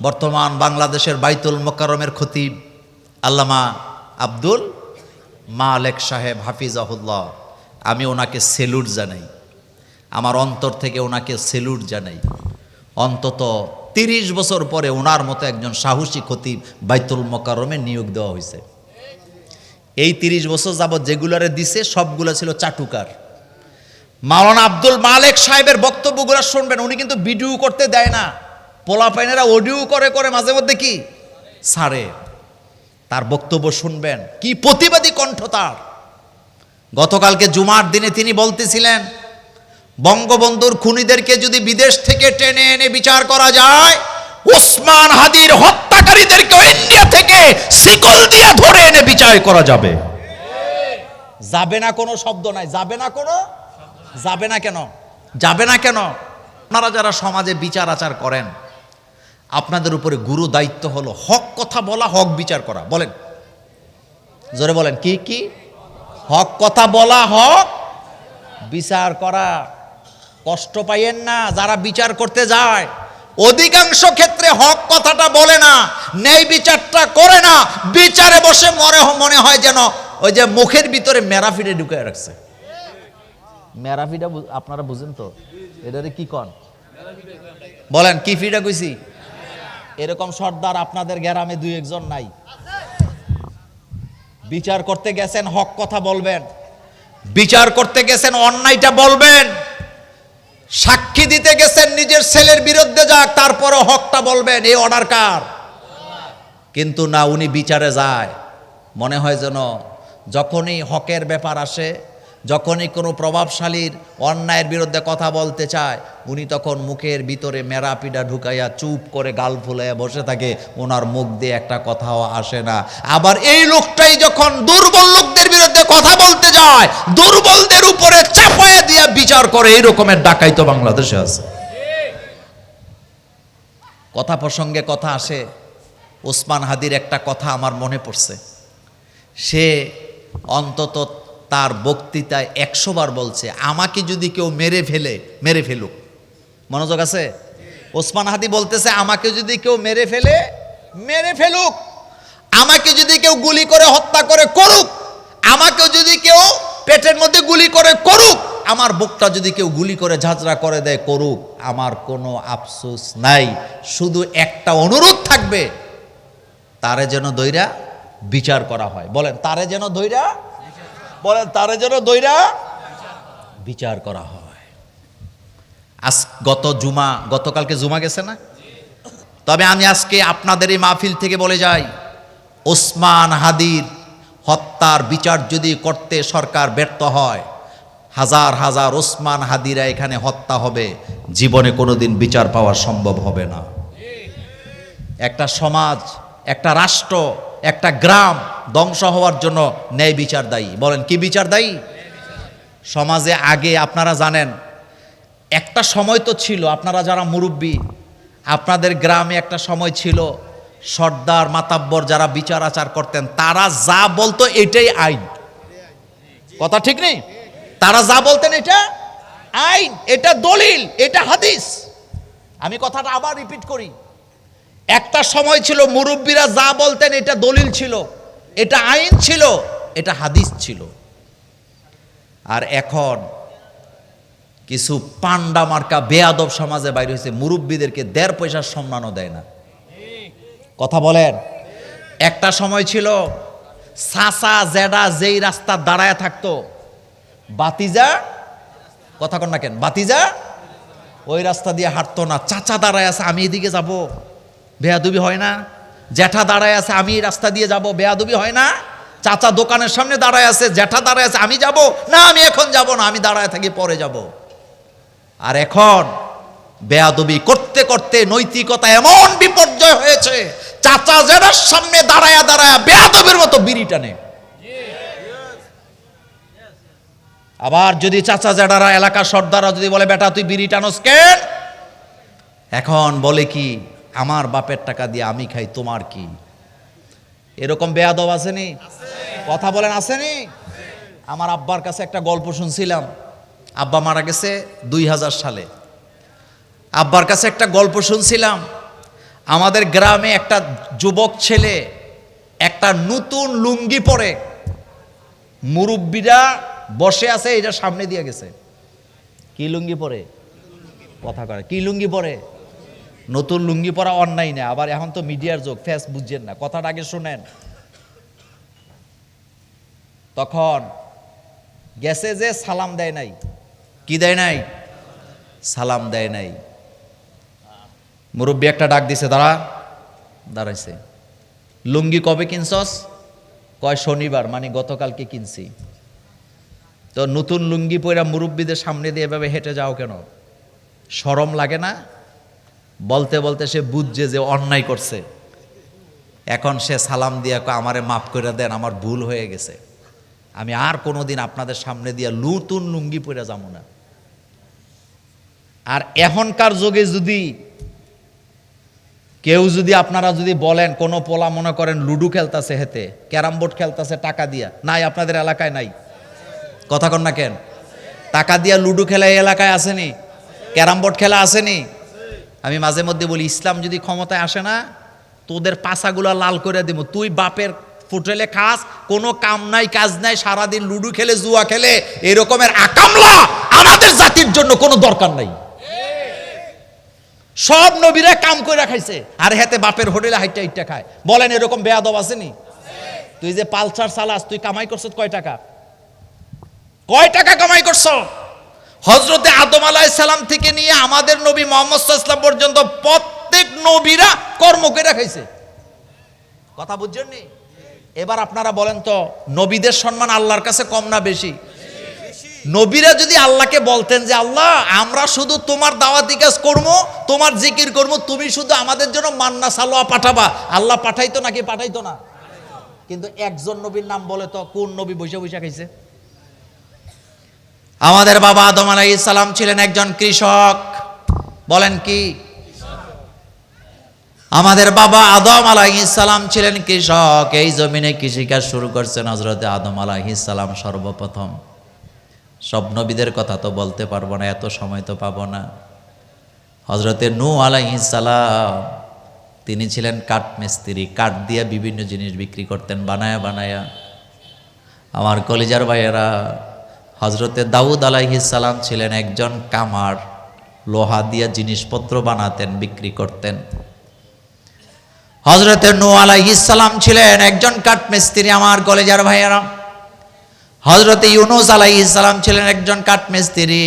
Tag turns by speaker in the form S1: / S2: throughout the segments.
S1: বর্তমান বাংলাদেশের বাইতুল মোকাররমের খতিব আল্লামা আব্দুল মালেক সাহেব হাফিজাহুল্লাহ, আমি ওনাকে সেলুট জানাই, আমার অন্তর থেকে ওনাকে সেলুট জানাই। অন্তত 30 বছর পরে ওনার মতো একজন সাহসী খতিব বাইতুল মোকাররমে নিয়োগ দেওয়া হয়েছে। এই 30 বছর যাবৎ যেগুলারে দিছে সবগুলো ছিল চাটুকার। মাওলানা আব্দুল মালেক সাহেবের বক্তব্যগুলো শুনবেন, উনি কিন্তু ভিডিও করতে দেয় না, পোলাপাইনেরা অডিও করে করে মাঝে মধ্যে কি ছাড়ে। তার বক্তব্য শুনবেন, কি প্রতিবাদী কণ্ঠ তার। গতকালকে জুমার দিনে তিনি বলতেছিলেন, বঙ্গবন্ধুর খুনিদেরকে যদি বিদেশ থেকে টেনে এনে বিচার করা যায়, ওসমান হাদির হত্যাকারীদেরকে ইন্ডিয়া থেকে শিকল দিয়ে ধরে এনে বিচার করা যাবে। যাবে না কোনো শব্দ নাই, যাবে না কোনো, যাবে না কেন, যাবে না কেন? আপনারা যারা সমাজে বিচার আচার করেন, আপনাদের উপরে গুরু দায়িত্ব হলো হক কথা বলা, হক বিচার করা। বলেন, জোরে বলেন, কি কি? হক কথা বলা, হক বিচার করা। কষ্ট পাইয়েন না যারা বিচার করতে যায়, অধিকাংশ ক্ষেত্রে হক কথাটা বলে না, ন্যায় বিচারটা করে না, বিচারে বসে মনে হয় যেন ওই যে মুখের ভিতরে মেরাফিডে ঢুকে রাখছে। মেরাফিডা আপনারা বুঝেন তো, এটারে কি কন? বলেন, কি ফিডা কইছি? এরকম সর্দার আপনাদের গ্রামে 2-1 নাই? বিচার করতে গেছেন, হক কথা বলবেন। বিচার করতে গেছেন, অন্যায়টা বলবেন। সাক্ষী দিতে গেছেন, নিজের ছেলের বিরুদ্ধে যাক, তারপরে হকটা বলবেন। এই অর্ডার কার? কিন্তু না, উনি বিচারে যায়, মনে হয় যেন যখনই হকের ব্যাপার আসে, যখনই কোনো প্রভাবশালীর অন্যায়ের বিরুদ্ধে কথা বলতে চায়, উনি তখন মুখের ভিতরে মেরাপিডা ঢুকাইয়া চুপ করে গাল ফুলাইয়া বসে থাকে, ওনার মুখ দিয়ে একটা কথাও আসে না। আবার এই লোকটাই যখন দুর্বল লোকদের বিরুদ্ধে কথা বলতে যায়, দুর্বলদের উপরে চাপায়া দিয়া বিচার করে, এই রকমের ডাকাই তো বাংলাদেশে আছে। কথা প্রসঙ্গে কথা আসে, ওসমান হাদির একটা কথা আমার মনে পড়ছে। সে অন্তত তার বক্তৃতায় 100 বার বলছে, আমাকে যদি কেউ মেরে ফেলুক। মনোযোগ আছে? ওসমান হাদি বলতেছে, আমাকে যদি কেউ মেরে ফেলুক, আমাকে যদি কেউ গুলি করে হত্যা করে করুক, আমাকে যদি কেউ পেটের মধ্যে গুলি করে করুক, আমার বুকটা যদি কেউ গুলি করে ঝাঁঝরা করে দেয় করুক, আমার কোনো আফসোস নাই। শুধু একটা অনুরোধ থাকবে, তারে যেন দইরা বিচার করা হয়। বলেন, তারে যেন দইরা, বলেন, তারে যেন দইরা বিচার করা হয়। আজ গতকালকে জুমা গেছে না? তবে আমি আজকে আপনাদের এই মাহফিল থেকে বলে যাই, ওসমান হাদির হত্যার বিচার যদি করতে সরকার ব্যর্থ হয়, হাজার হাজার ওসমান হাদিরা এখানে হত্যা হবে, জীবনে কোনোদিন বিচার পাওয়া সম্ভব হবে না। একটা সমাজ, একটা রাষ্ট্র, একটা গ্রাম ধ্বংস হওয়ার জন্য ন্যায় বিচার দায়ী। বলেন, কি বিচার দায়ী? সমাজে আগে আপনারা জানেন, একটা সময় তো ছিল, আপনারা যারা মুরব্বী, আপনাদের গ্রামে একটা সময় ছিল, সর্দার মাতাব্বর যারা বিচার আচার করতেন, তারা যা বলতো এটাই আইন। কথা ঠিক নেই? তারা যা বলতেন এটা আইন, এটা দলিল, এটা হাদিস। আমি কথাটা আবার রিপিট করি, একটা সময় ছিল মুরব্বীরা যা বলতেন এটা দলিল ছিল, এটা আইন ছিল, এটা হাদিস ছিল। আর এখন কিছু পান্ডা মার্কা বেয়াদব সমাজে বাইরে হয়েছে, মুরব্বীদেরকে 1.5 পয়সার সম্মানও দেয় না। কথা বলেন, একটা সময় ছিল চাচা জেডা যেই রাস্তা দাঁড়ায় থাকতো, বাতিজা, কথা কন না কেন, বাতিজা ওই রাস্তা দিয়ে হাঁটতো না। চাচা দাঁড়ায় আছে, আমি এদিকে যাব, বেয়াদবি হয় না? জ্যাঠা দাঁড়ায় আছে, আমি এই রাস্তা দিয়ে যাব, বেয়াদবি হয় না? চাচা দোকানের সামনে দাঁড়ায় আছে, জ্যাঠা দাঁড়ায় আছে, আমি যাব না, আমি এখন যাব না, আমি দাঁড়ায় থাকি, পরে যাব। আর এখন বেয়াদবি করতে করতে নৈতিকতা এমন বিপর্যয় হয়েছে, চাচা জেঠার সামনে দাঁড়ায়া দাঁড়ায়া বেয়াদবের মতো বিড়ি টানে। আবার যদি চাচা জেঠারা, এলাকার সর্দাররা যদি বলে, বেটা তুই বিড়ি টানোস কেন? এখন বলে কি, আমার বাপের টাকা দিয়ে আমি খাই, তোমার কি? এরকম বেয়াদব আসেনি? কথা বলেন, আসেনি? আমার আব্বার কাছে একটা গল্প শুনছিলাম, আব্বা মারা গেছে 2000 সালে। আব্বার কাছে একটা গল্প শুনছিলাম, আমাদের গ্রামে একটা যুবক ছেলে একটা নতুন লুঙ্গি পরে, মুরব্বীরা বসে আছে, এটা সামনে দিয়ে গেছে। কি লুঙ্গি পরে? কথা করে, কি লুঙ্গি পরে? নতুন লুঙ্গি পরা অন্যায় না, আবার এখন তো মিডিয়ার যুগ, ফেস বুঝছেন না, কথাটা আগে শুনেন। তখন গেছে যে সালাম দেয় নাই। কি দেয় নাই? সালাম দেয় নাই। মুরব্বী একটা ডাক দিছে, দাঁড়াইছে। লুঙ্গি কবে কিনছস? কয় শনিবার, মানে গতকালকে কিনছি। তো নতুন লুঙ্গি পরা মুরব্বীদের সামনে দিয়ে এভাবে হেঁটে যাও কেন? শরম লাগে না? বলতে বলতে সে বুঝছে যে অন্যায় করছে। এখন সে সালাম দিয়া কয়, আমারে মাফ করে দেন, আমার ভুল হয়ে গেছে, আমি আর কোনোদিন আপনাদের সামনে দিয়া নতুন লুঙ্গি পরে যাব না। আর এখনকার যুগে যদি কেউ যদি আপনারা যদি বলেন, কোনো পোলা মনে করেন লুডু খেলতেছে, হেতে ক্যারাম বোর্ড খেলতেছে টাকা দিয়া, নাই আপনাদের এলাকায় নাই? কথা কন না কেন? টাকা দিয়া লুডু খেলা এই এলাকায় আসেনি? ক্যারাম বোর্ড খেলা আসেনি? আমি মাঝে মধ্যে বলি, ইসলাম যদি ক্ষমতায় আসে না, তোদের পাছাগুলা লাল করে দিব। তুই বাপের ফুটেলে খাস, কোনো কাম নাই কাজ নাই, সারাদিন লুডু খেলে জুয়া খেলে, এরকমের আকামলা আমাদের জাতির জন্য কোনো দরকার নাই। সব নবীরা কাম করে খাইছে, আর হেতে বাপের হোটেলে হাইটা হাইটা খায়। বলেন এরকম বেয়াদব আসেনি? তুই যে পালসার চালাস, তুই কামাই করছ কয় টাকা? কয় টাকা কামাই করছ? হযরতে আদম আলাইহিস সালাম থেকে নিয়ে আমাদের নবী মুহাম্মদ সাল্লাল্লাহু আলাইহি ওয়াসাল্লাম পর্যন্ত প্রত্যেক নবীরা কর্ম করে খাইছে। কথা বুঝছেন নি? এবার আপনারা বলেন তো, নবীদের সম্মান আল্লাহর কাছে কম না বেশি? নবীরা যদি আল্লাহকে বলতেন যে আল্লাহ, আমরা শুধু তোমার দাওয়াতি কাজ করবো, তোমার জিকির করবো, তুমি শুধু আমাদের জন্য মান্না সালোয়া পাঠাবা, আল্লাহ পাঠাইতো নাকি পাঠাইতো না? কিন্তু একজন নবীর নাম বলে তো, কোন নবী বৈশা বৈশা খাইছে? আমাদের বাবা আদম আলাইহিস সালাম ছিলেন একজন কৃষক। বলেন কি? আমাদের বাবা আদম আলাইহিস সালাম ছিলেন কৃষক। এই জমিনে কৃষিকাজ শুরু করছেন হযরতে আদম আলাইহিস সালাম সর্বপ্রথম। সব নবীদের কথা তো বলতে পারবো না, এত সময় তো পাবো না। হযরতে নূহ আলাইহিস সালাম, তিনি ছিলেন কাঠ মিস্ত্রি, কাঠ দিয়ে বিভিন্ন জিনিস বিক্রি করতেন বানায়া বানায়া। আমার কলিজার ভাইয়েরা, হযরতে দাউদ আলাইহিস সালাম ছিলেন একজন কামার, লোহা দিয়ে জিনিসপত্র বানাতেন, বিক্রি করতেন। হযরতে নূহ আলাইহিস সালাম ছিলেন একজন কাঠ মিস্ত্রি, আমার কলিজার ভাইয়েরা। হযরতে ইউনূস আলাইহিস সালাম ছিলেন একজন কাঠ মিস্ত্রি।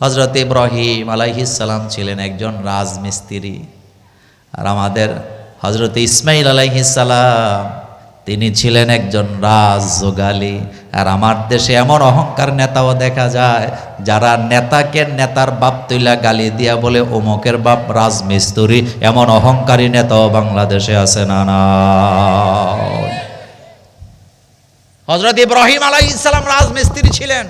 S1: হযরতে ইব্রাহিম আলাইহিস সালাম ছিলেন একজন রাজমিস্ত্রি। আর আমাদের হযরতে ইসমাইল আলাইহিস সালাম, তিনি ছিলেন একজন রাজযোগালী। আর আমার দেশে এমন অহংকার নেতাও দেখা যায়, যারা নেতাকে নেতার বাপ তুইলা গালি দিয়া বলে অমুকের বাপ রাজমিস্ত্রি। এমন অহংকারী নেতাও বাংলাদেশে আছে না? না। হযরত ইব্রাহিম আলাইহিস সালাম রাজমিস্ত্রি ছিলেন,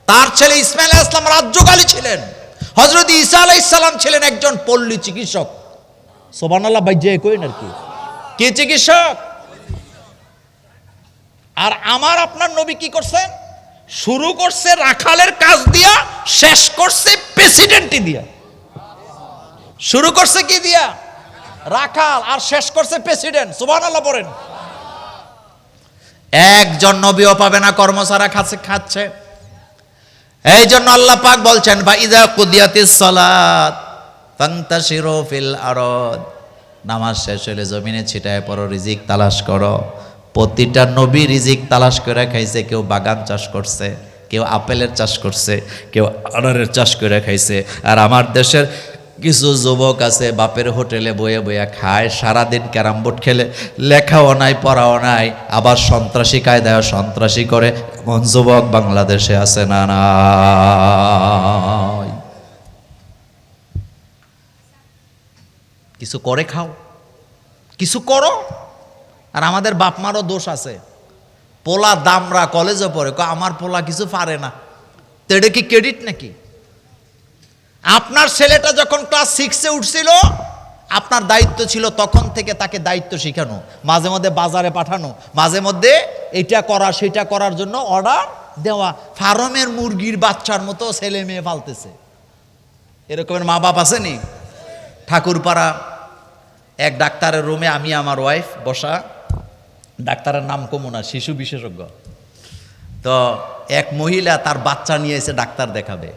S1: তার ছেলে ইসমাইল আলাইহিস সালাম রাজযোগালী ছিলেন। হযরত ঈসা আলাইহিস সালাম ছিলেন একজন পল্লী চিকিৎসক। সুবহানাল্লাহ, বাইজে কইন আর কি, কি চিকিৎসক? আর আমার আপনার নবী কি করছেন? শুরু করছে রাখালের কাজ দিয়া, শেষ করছে প্রেসিডেন্টই দিয়া। শুরু করছে কি দিয়া? রাখাল, আর শেষ করছে প্রেসিডেন্ট। সুবহানাল্লাহ পড়েন। একজন নবীও পাবে না কর্মচারা খাচ্ছে। এই জন্য আল্লাহ পাক বলছেন, বা ইযা কুদিয়াতিস সালাত ফান্তাশিরু ফিল আরদ, নামাজ শেষ হলে জমিনে ছিটায় পড়ো, রিজিক তালাশ করো। প্রতিটা নবী রিজিক তালাশ করে খাইছে। কেউ বাগান চাষ করছে, কেউ আপেলের চাষ করছে, কেউ আনারের চাষ করে খাইছে। আর আমার দেশের কিছু যুবক আছে, বাপের হোটেলে বয়ে বয়ে খায়, সারাদিন ক্যারাম বোর্ড খেলে, লেখাও নাই পড়াও নাই, আবার সন্ত্রাসী কায়দায় সন্ত্রাসী করে। এমন যুবক বাংলাদেশে আছে না? না। কিছু করে খাও, কিছু করো। আর আমাদের বাপ মারও দোষ আছে। পোলা দামরা কলেজে পড়ে, আমার পোলা কিছু পারে না, তো এটা কি ক্রেডিট নাকি? আপনার ছেলেটা যখন ক্লাস 6-এ উঠছিল, আপনার দায়িত্ব ছিল তখন থেকে তাকে দায়িত্ব শেখানো, মাঝে মধ্যে বাজারে পাঠানো, মাঝে মধ্যে এটা করা সেটা করার জন্য অর্ডার দেওয়া। ফার্মের মুরগির বাচ্চার মতো ছেলে মেয়ে পালতেছে, এরকমের মা বাপ আসেনি? ঠাকুরপাড়া এক ডাক্তারের রুমে আমি আমার ওয়াইফ বসা, ডাক্তারের নাম কমু না, শিশু বিশেষজ্ঞ। তো এক মহিলা তার বাচ্চা নিয়ে এসে ডাক্তার দেখাবে।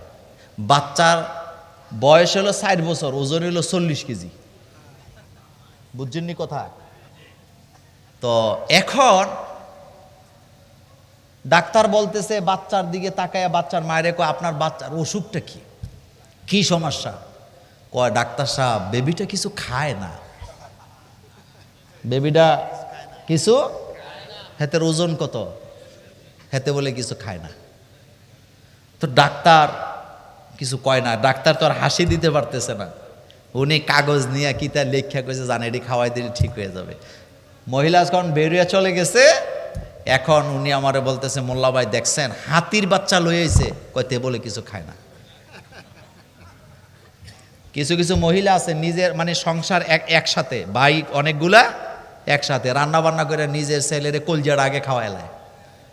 S1: বাচ্চার বয়স হলো 60 বছর, ওজন হলো 40 কেজি। বুঝছেননি কথা? তো এখন ডাক্তার বলতেছে, বাচ্চার দিকে তাকায় বাচ্চার মায়েরে কয়, আপনার বাচ্চার অসুখটা কি, কি সমস্যা? কয়, ডাক্তার সাহেব বেবিটা কিছু খায় না, বেবিটা কিছু, হেতের ওজন কত, হেতে বলে কিছু খায় না। তো ডাক্তার কিছু কয় না, ডাক্তার তো আর হাসি দিতে পারতেছে না। উনি কাগজ নিয়ে কি তার লেখা করেছে, জানে এটি খাওয়াই দিলে ঠিক হয়ে যাবে। মহিলা যখন বেরিয়ে চলে গেছে, এখন উনি আমারে বলতেছে, মোল্লা ভাই দেখছেন হাতির বাচ্চা লইয়েছে, কয়তে বলে কিছু খায় না। কিছু কিছু মহিলা আছে নিজের মানে সংসার একসাথে, ভাই অনেকগুলা একসাথে রান্না বান্না করে নিজের ছেলেরে কলজার আগে খাওয়ায় লাই,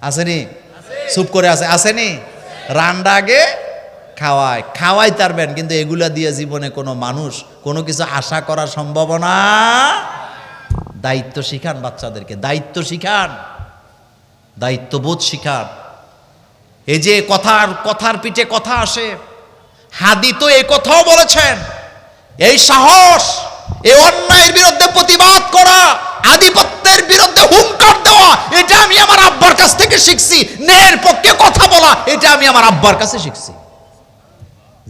S1: আসেনি? চুপ করে আছে, আসেনি? রান্না আগে খাওয়াই তারবেন, কিন্তু এগুলা দিয়ে জীবনে কোনো মানুষ কোনো কিছু আশা করার সম্ভাবনা। দায়িত্ব শিখান বাচ্চাদেরকে, দায়িত্ব শিখান, দায়িত্ববোধ শিখান। এই যে কথার পিঠে কথা আসে, হাদি তো এই কথাও বলেছেন, এই সাহস, এই অন্যায়ের বিরুদ্ধে প্রতিবাদ করা, আধিপত্যের বিরুদ্ধে হুঙ্কার দেওয়া, এটা আমি আমার আব্বার কাছ থেকে শিখছি। ন্যায়ের পক্ষে কথা বলা, এটা আমি আমার আব্বার কাছে শিখছি।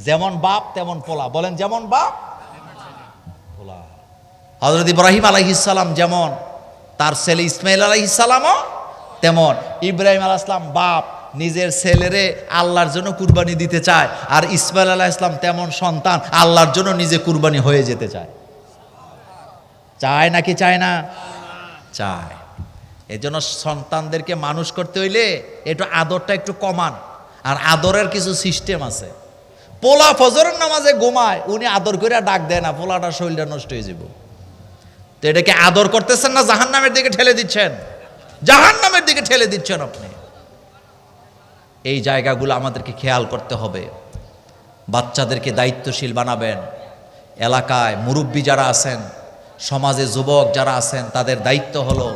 S1: যেমন বাপ তেমন পোলা, বলেন যেমন বাপ পোলা। হযরত ইব্রাহিম আলাইহিস সালাম যেমন, তার ছেলে ইসমাইল আলাইহিস সালামও তেমন। ইব্রাহিম আলাইহিস সালাম বাপ, নিজের ছেলেরে আল্লাহর জন্য কুরবানি দিতে চায়, আর ইসমাইল আলাইহিস সালাম তেমন সন্তান, আল্লাহর জন্য নিজে কুরবানি হয়ে যেতে চায়। চায় নাকি চায় না? চায়। এজন্য সন্তানদেরকে মানুষ করতে হইলে একটু আদরটা একটু কমান। আর আদরের কিছু সিস্টেম আছে। পোলা ফজরের নামাজে ঘুমায়, উনি আদর করে ডাক দেয় না, পোলাটার শরীরটা নষ্ট হয়ে যাব। তো এটাকে আদর করতেছেন না জাহান্নামের দিকে ঠেলে দিচ্ছেন? জাহান্নামের দিকে ঠেলে দিচ্ছেন আপনি। এই জায়গাগুলো আমাদেরকে খেয়াল করতে হবে। বাচ্চাদেরকে দায়িত্বশীল বানাবেন। এলাকায় মুরব্বী যারা আছেন, সমাজে যুবক যারা আছেন, তাদের দায়িত্ব হলো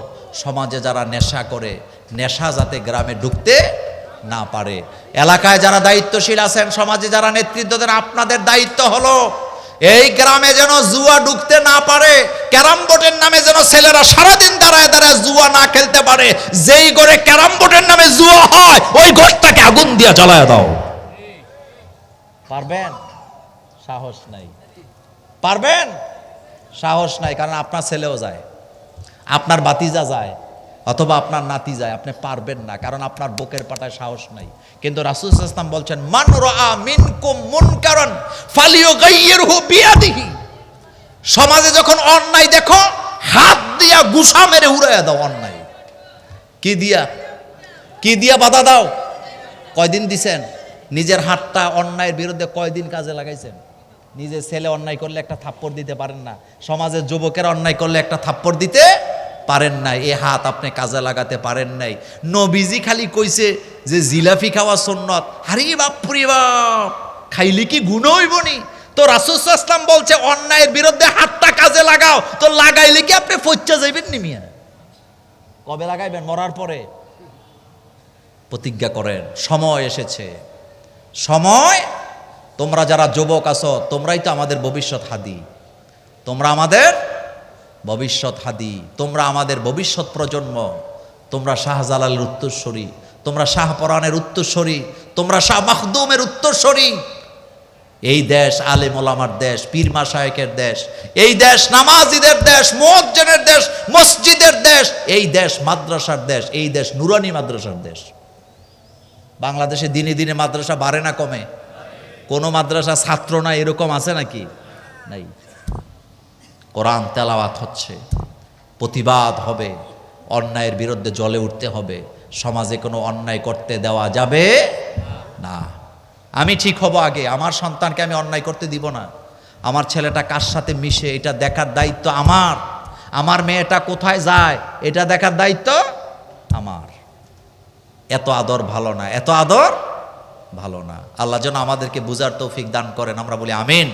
S1: সমাজে যারা নেশা করে, নেশা যাতে গ্রামে ঢুকতে না পারে। এলাকায় যারা দায়িত্বশীল আছেন, সমাজে যারা নেতৃত্ব দেন, আপনাদের দায়িত্ব হলো এই গ্রামে যেন জুয়া ঢুকতে না পারে। ক্যারাম বোর্ডের নামে যেন ছেলেরা সারাদিন দাঁড়ায় দাঁড়ায় জুয়া না খেলতে পারে। যেই ঘরে ক্যারাম বোর্ডের নামে জুয়া হয়, ওই ঘরটাকে আগুন দিয়ে জ্বালায় দাও। পারবেন? সাহস নাই। পারবেন? সাহস নাই। কারণ আপনার ছেলেও যায়, আপনার ভাতিজা যায়, অথবা আপনার নাতি যায়, আপনি পারবেন না, কারণ আপনার বুকের পাটায় সাহস নাই। কিন্তু রাসূল সাল্লাল্লাহু আলাইহি ওয়াসাল্লাম বলছেন, মান রাআ মিনকুম মুনকারান ফালিয়ুগাইয়িরহু বিয়াদিহি। সমাজে যখন অন্যায় দেখো, হাত দিয়া গুসা মেরে উড়াইয়া দাও অন্যায়। কি দিয়া বাধা দাও? কয়দিন দিছেন? নিজের হাতটা অন্যায়ের বিরুদ্ধে কয়দিন কাজে লাগাইছেন? নিজের ছেলে অন্যায় করলে একটা থাপ্পড় দিতে পারেন না, সমাজের যুবকেরা অন্যায় করলে একটা থাপ্পড় দিতে পারেন নাই। এ হাত আপনি কাজে লাগাতে পারেন নাই। নবীজি খালি কইছে যে জিলাপি খাওয়া সুন্নত, আরে বাপরে বাপ, খাইলে কি গুণ হইবনি? তো রাসূল সাল্লাল্লাহু আলাইহি ওয়াসাল্লাম বলছে অন্যায়ের বিরুদ্ধে হাতটা কাজে লাগাও। তো লাগাইলে কি আপনি ফচ্চা যাইবেন নি মিয়া? কবে লাগাইবেন? মরার পরে। প্রতিজ্ঞা করেন, সময় এসেছে। সময়, তোমরা যারা যুবক আছো, তোমরাই তো আমাদের ভবিষ্যৎ হাদি, তোমরা আমাদের ভবিষ্যৎ হাদি, তোমরা আমাদের ভবিষ্যৎ প্রজন্ম। তোমরা শাহজালালের উত্তরসূরি, তোমরা শাহপরানের উত্তরসূরি, তোমরা শাহ মাখদুমের উত্তরসূরি। এই দেশ আলেম ওলামার দেশ, পীর মাশায়েখের দেশ, এই দেশ নামাজিদের দেশ, মুয়াজ্জিনের দেশ, মসজিদের দেশ, এই দেশ মাদ্রাসার দেশ, এই দেশ নুরানি মাদ্রাসার দেশ। বাংলাদেশে দিনে দিনে মাদ্রাসা বাড়ে না কমে? কোনো মাদ্রাসা ছাত্র না এরকম আছে নাকি? নাই। কোরআন তেলাওয়াত হচ্ছে, প্রতিবাদ হবে, অন্যায়ের বিরুদ্ধে জ্বলে উঠতে হবে। সমাজে কোনো অন্যায় করতে দেওয়া যাবে না। আমি ঠিক হব আগে, আমার সন্তানকে আমি অন্যায় করতে দিব না। আমার ছেলেটা কার সাথে মিশে এটা দেখার দায়িত্ব আমার। আমার মেয়েটা কোথায় যায় এটা দেখার দায়িত্ব আমার। এত আদর ভালো না, এত আদর ভালো না। আল্লাহ যেন আমাদেরকে বুঝার তৌফিক দান করেন। আমরা বলি আমিন।